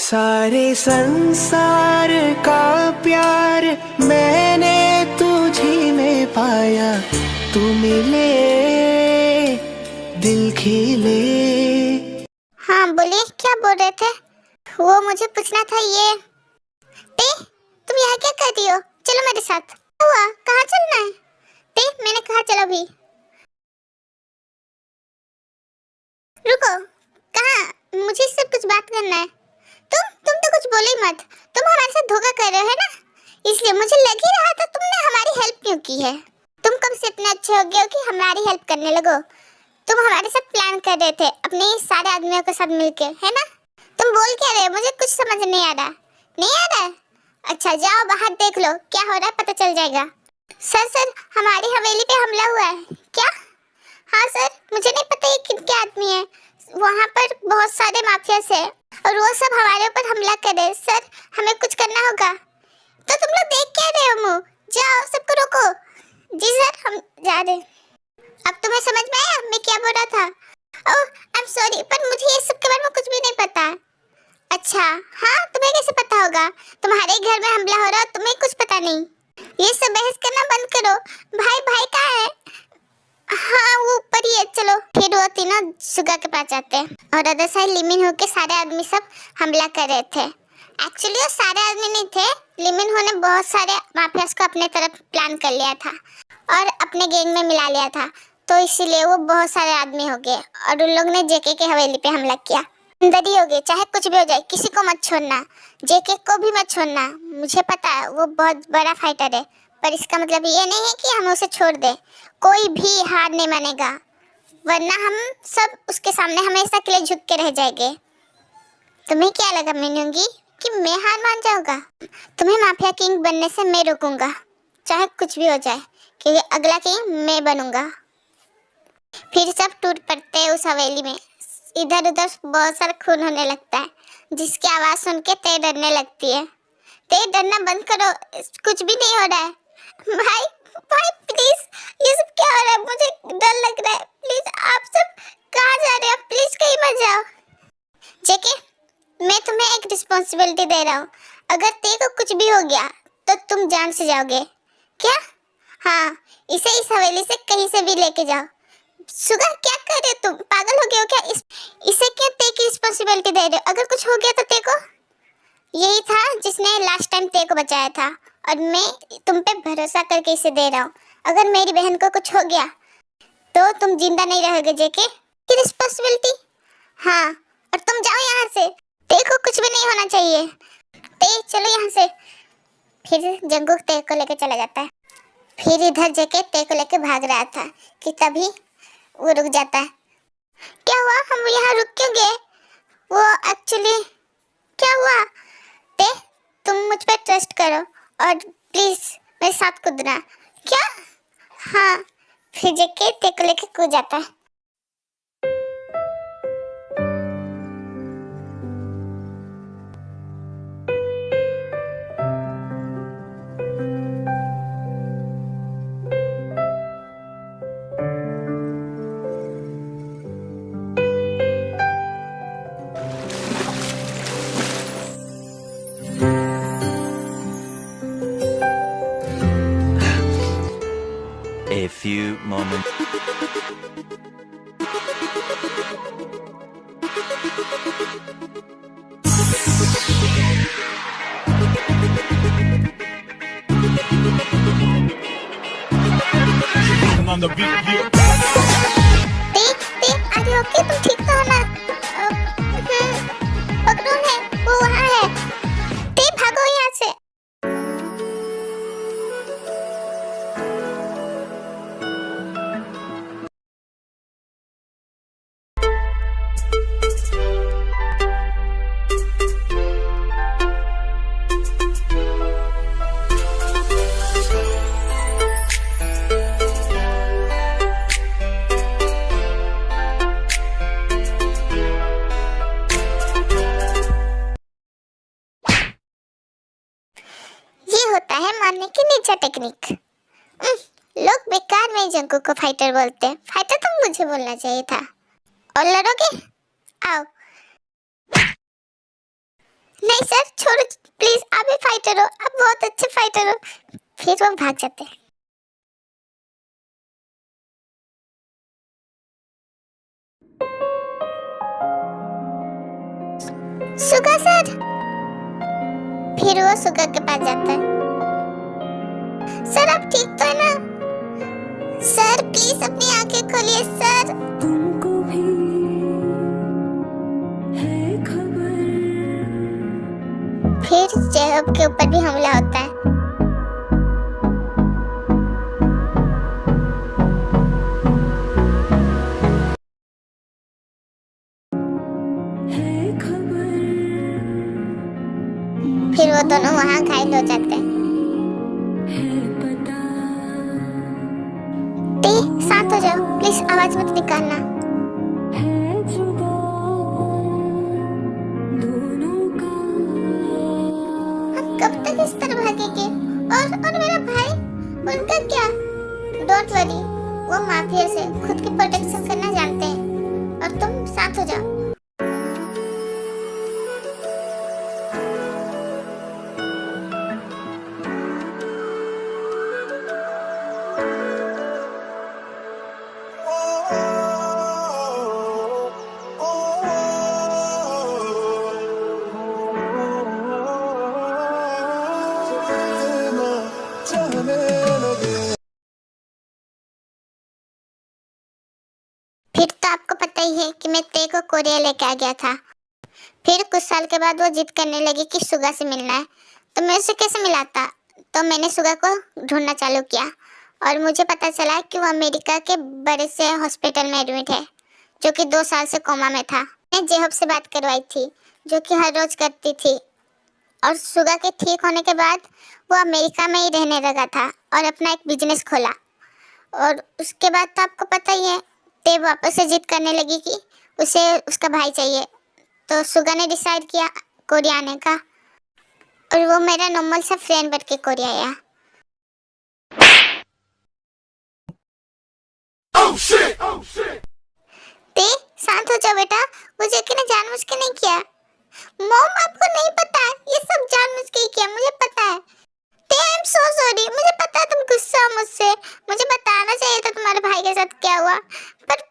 सारे संसार का प्यार मैंने तुझी में पाया, तू मिले दिल खिले। हाँ बोलिए, क्या बोल रहे थे? वो मुझे पूछना था ये तुम यहाँ क्या कर रही हो? चलो मेरे साथ। क्या हुआ? कहाँ चलना है? मैंने कहा चलो भी। रुको, कहाँ? मुझे इससे कुछ बात करना है। तुम तो कुछ बोले मत। तुम हमारे साथ धोखा कर रहे हो है ना, इसलिए मुझे लग ही रहा था तुमने हमारी हेल्प क्यों की है। तुम कब से इतने अच्छे हो गए हो कि हमारी हेल्प करने लगो। तुम हमारे साथ प्लान कर रहे थे अपने सारे आदमियों के साथ मिलके, है ना? तुम बोल क्या रहे हो? मुझे कुछ समझ नहीं आ रहा। नहीं आ रहा? अच्छा जाओ बाहर देख लो क्या हो रहा है, पता चल जाएगा। सर हमारी हवेली पे हमला हुआ है। क्या? हाँ सर, मुझे नहीं पता ये किनके आदमी है। वहाँ पर बहुत सारे माफियाज हैं और वो सब हमारे ऊपर हमला करे। सर हमें कुछ करना होगा। तो तुम लोग देख क्या रहे हो मुँह? जाओ सबको रोको। जी सर हम जा रहे। अब तुम्हें समझ में आया मैं क्या बोल रहा था? ओह आई एम सॉरी, पर मुझे ये सब के बारे में कुछ भी नहीं पता। अच्छा हाँ, तुम्हें कैसे पता होगा? तुम्हारे घर में हमला हो रहा है, तुम्हें कुछ पता नहीं। ये सब बहस करना बंद करो। भाई कहाँ है? हाँ वो ऊपर ही है। चलो फिर वो तीनों सुगा के पास जाते हैं और अदर साइड लिमिन हो के सारे आदमी सब हमला कर रहे थे। एक्चुअली वो सारे आदमी नहीं थे, लिमिन हो ने बहुत सारे माफियाज को अपने तरफ प्लान कर लिया था और अपने गैंग में मिला लिया था, तो इसीलिए वो बहुत सारे आदमी हो गए और उन लोग ने जेके के हवेली पे हमला किया। अंदर ही हो गए, चाहे कुछ भी हो जाए किसी को मत छोड़ना, जेके को भी मत छोड़ना। मुझे पता है वो बहुत बड़ा फाइटर है, पर इसका मतलब ये नहीं है कि हम उसे छोड़ दें। कोई भी हार नहीं मानेगा, वरना हम सब उसके सामने हमेशा के लिए झुक के रह जाएंगे। तुम्हें क्या लगा मीनूंगी कि मैं हार मान जाऊंगा? तुम्हें माफिया किंग बनने से मैं रोकूंगा, चाहे कुछ भी हो जाए, क्योंकि अगला किंग मैं बनूंगा। फिर सब टूट पड़ते हैं उस हवेली में। इधर उधर बहुत सारा खून होने लगता है, जिसकी आवाज सुन के ते डरने लगती है। ते डरना बंद करो, कुछ भी नहीं हो रहा है। भाई प्लीज, ये सब क्या हो रहा है? मुझे डर लग रहा है। प्लीज आप सब कहाँ जा रहे हो? प्लीज कहीं मत जाओ। जेके मैं तुम्हें एक रिस्पॉन्सिबिलिटी दे रहा हूँ, अगर ते को कुछ भी हो गया तो तुम जान से जाओगे। क्या? हाँ, इसे इस हवेली से कहीं से भी लेके जाओ। सुगा क्या कर रहे हो तुम? पागल हो गए हो क्या? इसे क्या ते की रिस्पॉन्सिबिलिटी दे रहे हो? अगर कुछ हो गया तो ते को? यही था जिसने लास्ट टाइम ते को बचाया था और मैं तुम पे भरोसा करके इसे दे रहा हूँ। अगर मेरी बहन को कुछ हो गया तो तुम जिंदा नहीं रहोगे। जेके की रिस्पॉन्सिबिलिटी? हाँ, और तुम जाओ यहाँ से। ते को कुछ भी नहीं होना चाहिए। ते चलो यहाँ से। फिर जंगू ते को लेके चला जाता है। फिर इधर जेके ते को लेके भाग रहा था कि तभी वो रुक जाता है। क्या हुआ? हम यहाँ रुक क्यों गए? वो एक्चुअली क्या हुआ? ते तुम मुझ पर ट्रस्ट करो और प्लीज मेरे साथ कूदना। क्या? हाँ, फिर जेके ते को लेके कूद जाता है। A few moments. On the beat, yeah. ते अरे ओके, तुम ठीक तो हो ना? पकड़ो है, वो वहाँ है। ते भागो यहाँ से। होता है मारने की निंजा टेक्निक। लोग बेकार में जंगू को फाइटर बोलते हैं। फाइटर तो मुझे बोलना चाहिए था। और लड़ोगे? आओ। नहीं सर छोड़ो प्लीज, आप ही फाइटर हो, आप बहुत अच्छे फाइटर हो। फिर वो भाग जाते हैं। सुगा सर, फिर वो सुगा के पास जाता है। सर आप ठीक तो है ना? सर प्लीज अपनी आंखें खोलिए सर। तुमको भी है खबर। फिर जेहब के ऊपर भी हमला होता है। है खबर। फिर वो दोनों वहां घायल हो जाते हैं। है पता। ते शांत हो जाओ प्लीज, आवाज मत निकालना। है जुदा दोनों का। हम कब तक इस तरह भागेंगे? और मेरा भाई, उनका क्या? डोंट वरी, वो माफिया से खुद की प्रोटेक्शन करना जानते हैं। और तुम शांत हो जाओ। फिर तो आपको पता ही है कि मैं ते को कोरिया लेके आ गया था। फिर कुछ साल के बाद वो जिद करने लगी कि सुगा से मिलना है, तो मैं उसे कैसे मिलाता? तो मैंने सुगा को ढूंढना चालू किया और मुझे पता चला कि वो अमेरिका के बड़े से हॉस्पिटल में एडमिट है, जो कि 2 साल से कोमा में था। मैं जेहब से बात करवाई थी, जो कि हर रोज करती थी। और सुगा के ठीक होने के बाद वो अमेरिका में ही रहने लगा था और अपना एक बिजनेस खोला। और उसके बाद तो आपको पता ही है, ते वापस से जिद करने लगी कि उसे उसका भाई चाहिए। तो सुगा ने डिसाइड किया कोरिया आने का, और वो मेरा नॉर्मल सा फ्रेंड बन के कोरिया आया। ते शांत हो जाओ बेटा, वो जैकी ने जानबूझ के नहीं किया। मॉम आपको नहीं पता, ये सब जानबूझ के ही किया, मुझे पता है। ते आई एम सो सॉरी, मुझे पता है तुम गुस्सा हो मुझसे, मुझे बताना चाहिए था तुम्हारे भाई के साथ क्या हुआ। पर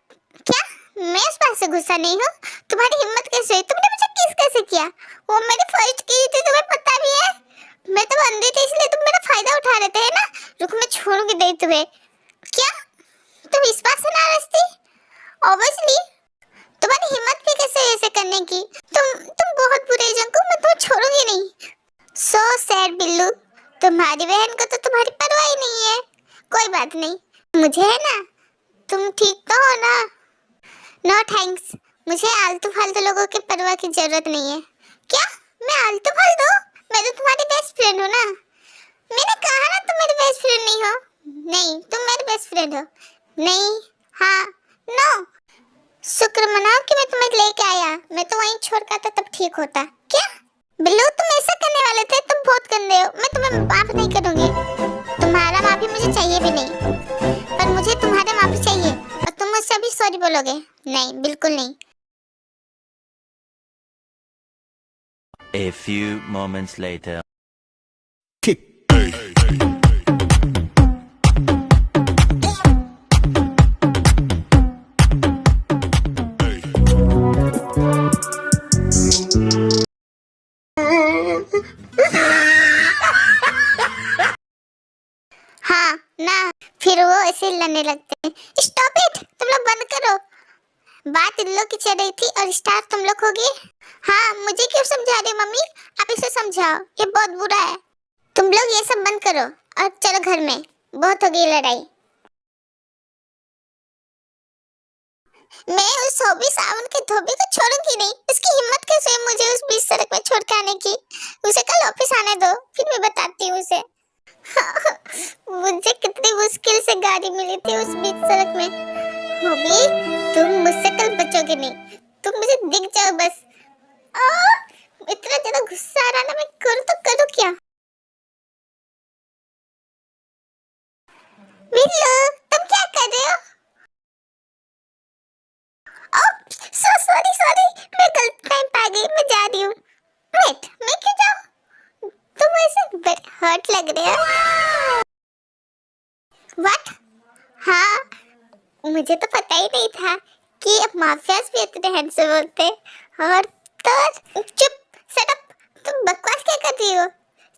क्या मैं इस बात से गुस्सा नहीं हूँ? तुम्हारी हिम्मत कैसे हुई? तुमने मुझे किस कैसे किया? वो मेरी फर्स्ट की थी, तुम्हें पता भी है। मैं तो अंधी थी इसलिए तुम मेरा फायदा उठा रहे थे ना। रुक मैं छोड़ूंगी नहीं तुम्हें। क्या तुम इस बात से नाराज थी? ऑब्वियसली, तुम्हारी हिम्मत भी कैसे ऐसे करने की? तुम बहुत बुरे जंकु, मैं तुम्हें छोड़ूंगी नहीं। सो सैड बिल्लू, तुम्हारी बहन को तो तुम्हारी परवाह ही नहीं है। कोई बात नहीं, मुझे है ना, तुम ठीक तो हो ना? नो थैंक्स, मुझे आलतू फालतू लोगों की परवाह की जरूरत नहीं है। क्या मैं आलतू फालतू? मैं तो तुम्हारी बेस्ट फ्रेंड हूँ ना। मैंने कहा ना तुम मेरी बेस्ट फ्रेंड नहीं हो। नहीं, तुम मेरी बेस्ट फ्रेंड हो। नहीं, हाँ, नो। शुक्र मनाओ कि मैं तुम्हें लेके आया, मैं तो वहीं छोड़ कर तब ठीक होता। क्या बिल्लू तुम ऐसा करने वाले थे? तुम बहुत गंदे हो, मैं तुम्हें माफ नहीं करूंगी। तुम्हारा माफी मुझे चाहिए भी नहीं, पर मुझे तुम्हारा माफी चाहिए। और तुम मुझसे अभी सॉरी बोलोगे? नहीं, बिल्कुल नहीं। A few moments later. हाँ ना, फिर वो ऐसे लड़ने लगते हैं। स्टॉप इट, तुम लोग बंद करो। बात इन लोग की चल रही थी और स्टार तुम लोग होगी। हाँ, मुझे क्यों समझा रही हो मम्मी? आप इसे समझाओ, ये बहुत बुरा है। तुम लोग ये सब बंद करो और चलो घर में, बहुत हो गई लड़ाई। मैं उस हॉबी सावन के धोबी को छोड़ूंगी नहीं। उसकी हिम्मत कैसे है मुझे उस बीच सड़क में छोड़ के आने की? उसे कल ऑफिस आने दो, फिर मैं बताती हूँ उसे। मुझे कितनी मुश्किल से गाड़ी मिली थी उस बीच सड़क में। हॉबी, तुम मुझसे कल बचोगे नहीं, तुम मुझे दिख जाओ बस। इतना ज्यादा गुस्सा आ रहा ना, मैं करूँ तो करूँ क्या? बिल्लू, तुम क्या कर रहे हो? सॉरी, मैं गलत टाइम पे आ गई, मैं जा रही हूँ। वेट, मैं हॉट लग रहे हो। व्हाट? हाँ, मुझे तो पता ही नहीं था कि माफियाज भी इतने हैंडसम होते हैं। और तो चुप, शट अप, तुम बकवास क्या कर रही हो?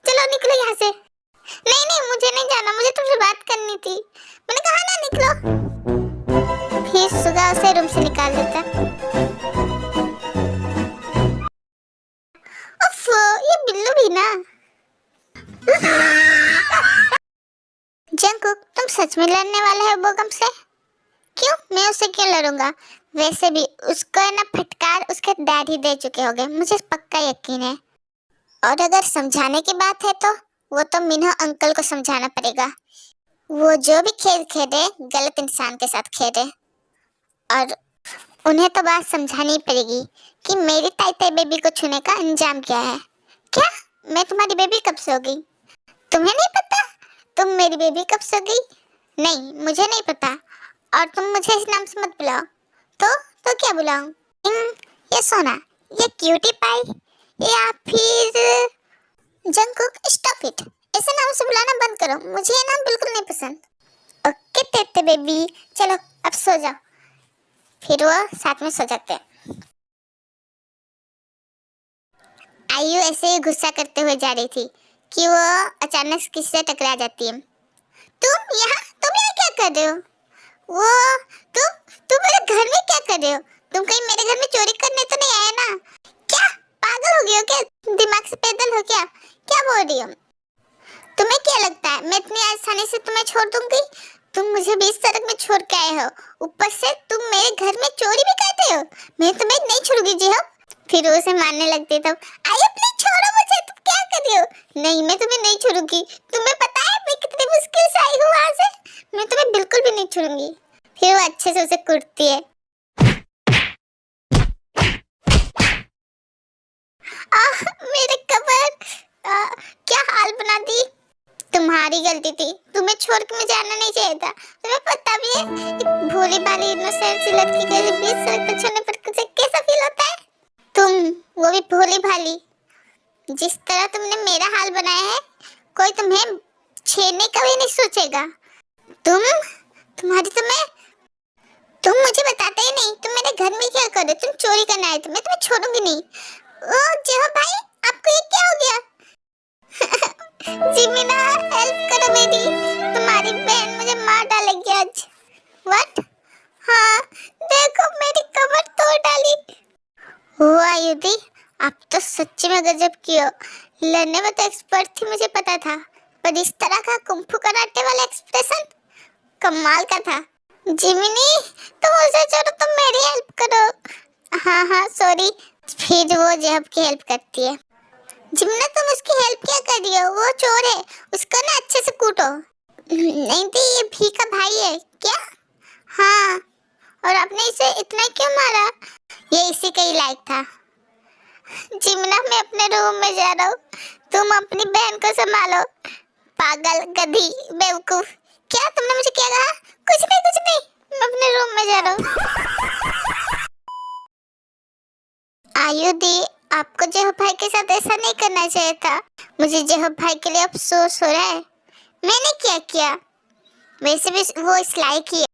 चलो निकलो यहाँ से। नहीं नहीं, मुझे नहीं जाना, मुझे तुमसे बात करनी थी। मैंने कहा ना निकलो। फिर सुगा उसे रूम से निकाल देता। उफ, ये बिल्लू भी ना। जंकुक, तुम सच में लड़ने वाले हो बोगम से? क्यों? मैं उससे क्यों लड़ूंगा? वैसे भी उसको है ना फटकार उसके डैड ही दे चुके होंगे, मुझे पक्का यकीन है। और अगर समझाने की बात है तो वो तो मिन्हो अंकल को समझाना पड़ेगा। वो जो भी खेल खेले गलत इंसान के साथ खेले, और उन्हें तो बात समझानी पड़ेगी कि मेरी ताई बेबी को छूने का अंजाम क्या है। क्या? मैं तुम्हारी बेबी कब से हो गई? तुम्हें नहीं पता? तुम मेरी बेबी कब से हो गई? नहीं, मुझे नहीं पता। और तुम मुझे इस नाम से मत बुलाओ। तो क्या बुलाऊं? ये सोना, ये क्यूटी पाई, या फिर जंकुक? स्टॉप इट, ऐसे नाम से बुलाना बंद करो, मुझे ये नाम बिल्कुल नहीं पसंद। ओके तेते बेबी, चलो अब सो जाओ। फिर वो साथ में सो जाते हैं। आयु ऐसे ही गुस्सा करते हुए जा रही थी कि वो अचानक किसी से टकरा जाती है। तुम यहाँ क्या कर रहे हो? वो तुम मेरे घर में क्या कर रहे हो? तुम कहीं मेरे घर में चोरी करने तो नहीं आए ना? क्या पागल हो गए हो क्या? दिमाग से पैदल हो क्या? क्या बोल रही हो? तुम्हें क्या लगता है मैं इतनी आसानी से तुम्हें छोड़ दूंगी? तुम मुझे बीच सड़क में छोड़ के आए हो, ऊपर से तुम मेरे घर में चोरी भी करते हो। मैं तुम्हें नहीं छोड़ूंगी जी। हम फिर उसे मारने लगते तब। आइए प्लीज छोड़ो मुझे, तुम क्या कर रही हो? नहीं, मैं तुम्हें नहीं छोड़ूंगी। तुम्हें पता है मैं कितनी मुश्किल से आई हूँ वहां से? मैं तुम्हें बिल्कुल भी नहीं छोड़ूंगी। फिर वो अच्छे से उसे कुटती है। मेरे कमर, क्या हाल बना दी। तुम्हारी गलती थी, तुम्हें छोड़ के मैं जाना नहीं चाहिए था। तुम्हें पता भी है एक भोली भाली इनोसेंट सी लड़की के बीच सड़क पर छोड़ने पर तुझे कैसा फील होता है? तुम, वो भी भोली भाली। जिस तरह तुमने मेरा हाल बनाया है, कोई तुम्हें छेड़ने का भी नहीं सोचेगा। तुम मुझे बताते ही नहीं। तुम मेरे घर में क्या कर रहे हो? तुम चोरी करने आए थे, मैं तुम्हें छोड़ूंगी नहीं। ओ जेहो भाई, आपको ये क्या हो गया? जिमिना, हेल्प करो मेरी, तुम्हारी बहन मुझे मार डालेगी आज। व्हाट? हाँ, देखो मेरी कमर तोड़ डाली। ओ आयुधि, आप तो सच्ची में गजब की हो। लड़ने में तो एक्सपर्ट थी, मुझे पता था, पर इस तरह का कुंफू कराटे वाला एक्सप्रेशन कमाल का था। जिमिनी, तुम उसे छोड़ो, तुम मेरी हेल्प करो। हाँ सॉरी। फिर वो जेहब की हेल्प करती है। जिमिना, तुम उसकी हेल्प क्या कर रही हो? वो चोर है, उसको ना अच्छे से कूटो। नहीं थी, ये भी का भाई है क्या? हाँ, और आपने इसे इतना क्यों मारा? ये इसी का ही लायक था। जिमिना, मैं अपने रूम में जा रहा हूँ, तुम अपनी बहन को संभालो। पागल, गधी, बेवकूफ। क्या तुमने मुझे क्या कहा? कुछ नहीं, मैं अपने रूम में जा रहा हूँ। आयुधि, आपको जेहब भाई के साथ ऐसा नहीं करना चाहिए था। मुझे जेहब भाई के लिए अफसोस हो रहा है। मैंने क्या किया? वैसे भी वो इस लायक ही है।